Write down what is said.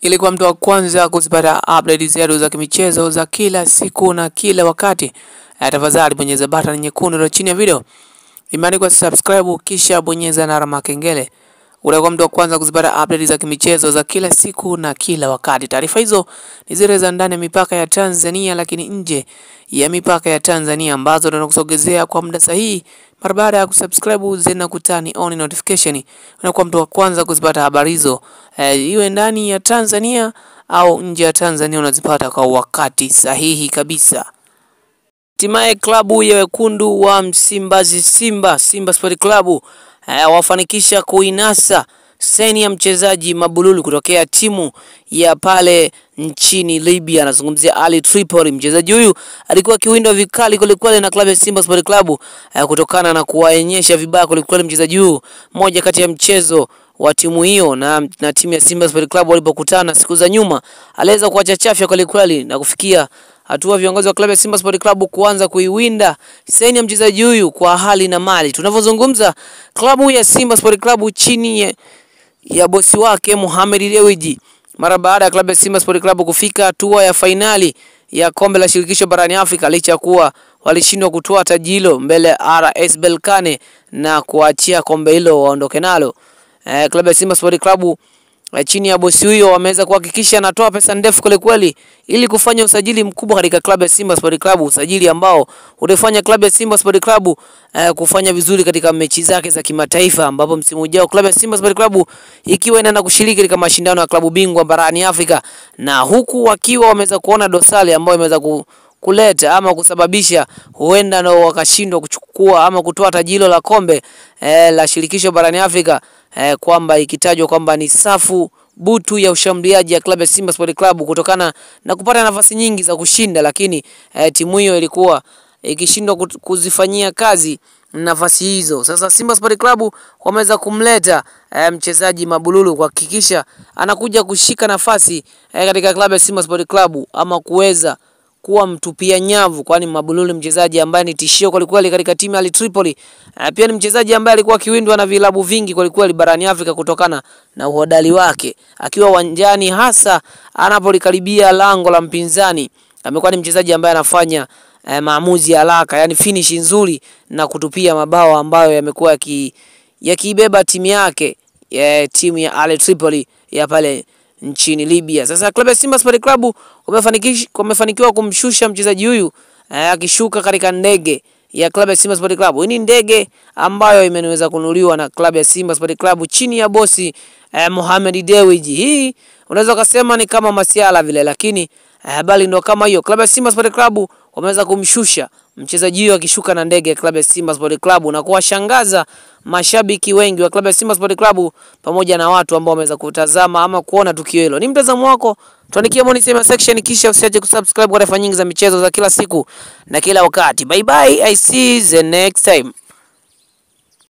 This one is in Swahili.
Ili kwa mtu wa kwanza kuzipata update zetu za kimichezo za kila siku na kila wakati, tafadhali bonyeza button nyekundu iliyo chini ya video imeandikwa subscribe, kisha bonyeza na alama kengele. Utakuwa mtu wa kwanza kuzipata update za kimichezo za kila siku na kila wakati. Taarifa hizo ni zile za ndani ya mipaka ya Tanzania, lakini nje ya mipaka ya Tanzania ambazo tunakusogezea kwa muda sahihi. Mara baada ya kusubscribe zena kutani on notification, unakuwa mtu wa kwanza kuzipata habari hizo, iwe ndani ya Tanzania au nje ya Tanzania, unazipata kwa wakati sahihi kabisa. Hatimaye klabu ya wekundu wa Msimbazi Simba Sport Club wafanikisha kuinasa saini ya mchezaji Mabululu kutokea timu ya pale nchini Libya. Anazungumzia Ali Tripoli. Mchezaji huyu alikuwa kiwindwa vikali kulikweli na klabu ya Simba Sport Club kutokana na kuwaonyesha vibaya kulikweli mchezaji huyu. Moja kati ya mchezo wa timu hiyo na timu ya Simba Sport Club walipokutana siku za nyuma, aliweza kuachachafya kulikweli na kufikia hatua viongozi wa klabu ya Simba Sport Club kuanza kuiwinda saini ya mchezaji huyu kwa hali na mali. Tunavyozungumza, klabu ya Simba Sport Club chini ya bosi wake Mohamed Dewji, mara baada ya klabu ya Simba Sport Club kufika hatua ya fainali ya kombe la shirikisho barani Afrika, licha kuwa walishindwa kutoa taji hilo mbele RS Berkane na kuachia kombe hilo waondoke nalo, klabu ya Simba Sport Club chini ya bosi huyo wameweza kuhakikisha anatoa pesa ndefu kweli ili kufanya usajili mkubwa katika klabu ya Simba Sport Club, usajili ambao utafanya klabu ya Simba Sport Club kufanya vizuri katika mechi zake za kimataifa, ambapo msimu ujao klabu ya Simba Sport Club ikiwa inaenda kushiriki katika mashindano ya klabu bingwa barani Afrika, na huku wakiwa wameweza kuona dosari ambayo imeweza kuleta ama kusababisha huenda nao wakashindwa kuchukua ama kutoa taji hilo la kombe la shirikisho barani Afrika, kwamba ikitajwa kwamba ni safu butu ya ushambuliaji ya klabu ya Simba Sport Club kutokana na kupata nafasi nyingi za kushinda, lakini timu hiyo ilikuwa ikishindwa kuzifanyia kazi nafasi hizo. Sasa Simba Sport Club wameweza kumleta mchezaji Mabululu kuhakikisha anakuja kushika nafasi katika klabu ya Simba Sport Club ama kuweza kuwa mtupia nyavu, kwani Mabululu mchezaji ambaye ni tishio kweli katika timu ya Ali Tripoli. Pia ni mchezaji ambaye alikuwa kiwindwa na vilabu vingi kweli barani Afrika kutokana na uhodari wake akiwa uwanjani, hasa anapolikaribia lango la mpinzani. Amekuwa ni mchezaji ambaye anafanya maamuzi ya haraka, yani finish nzuri na kutupia mabao ambayo yamekuwa yakibeba timu yake, timu ya Ali Tripoli ya pale nchini Libya. Sasa klabu ya Simba Sport Club wamefanikiwa kumshusha mchezaji huyu akishuka katika ndege ya klabu ya Simba Sport Club. Hii ni ndege ambayo imeweza kununuliwa na klabu ya Simba Sport Club chini ya bosi Mohamed Dewji. Hii unaweza kusema ni kama masiala vile, lakini habari ndo kama hiyo. Klabu ya Simba Sport Club wameweza kumshusha mchezaji huyo akishuka na ndege ya klabu ya Simba Sport Club na kuwashangaza mashabiki wengi wa klabu ya Simba Sport Club pamoja na watu ambao wameweza kutazama ama kuona tukio hilo. Ni mtazamo wako? Tuandikie maoni sema section, kisha usiache kusubscribe kwa taarifa nyingi za michezo za kila siku na kila wakati. Bye bye, I see you the next time.